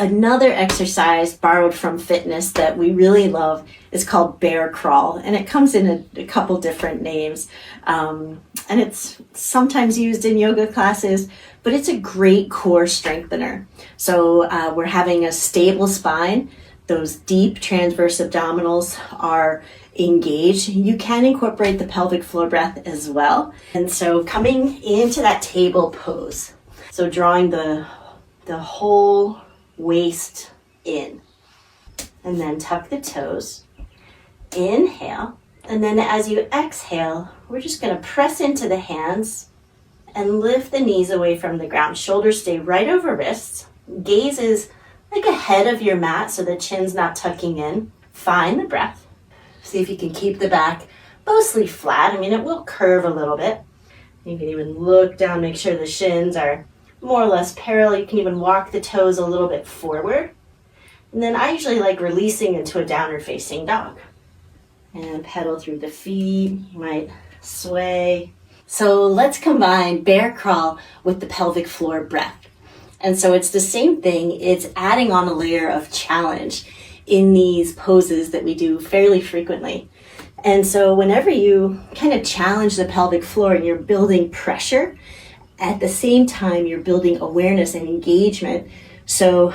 Another exercise borrowed from fitness that we really love is called bear crawl, and it comes in a couple different names, and it's sometimes used in yoga classes, but it's a great core strengthener. So we're having a stable spine. Those deep transverse abdominals are engaged. You can incorporate the pelvic floor breath as well. And so coming into that table pose, so drawing the whole waist in, and then tuck the toes, inhale, and then as you exhale, we're just going to press into the hands and lift the knees away from the ground. Shoulders stay right over wrists. Gaze is like ahead of your mat so the chin's not tucking in. Find the breath. See if you can keep the back mostly flat. I mean, it will curve a little bit. You can even look down, make sure the shins are more or less parallel. You can even walk the toes a little bit forward. And then I usually like releasing into a downward facing dog. And pedal through the feet. You might sway. So let's combine bear crawl with the pelvic floor breath. And so it's the same thing. It's adding on a layer of challenge in these poses that we do fairly frequently. And so whenever you kind of challenge the pelvic floor and you're building pressure, at the same time you're building awareness and engagement. So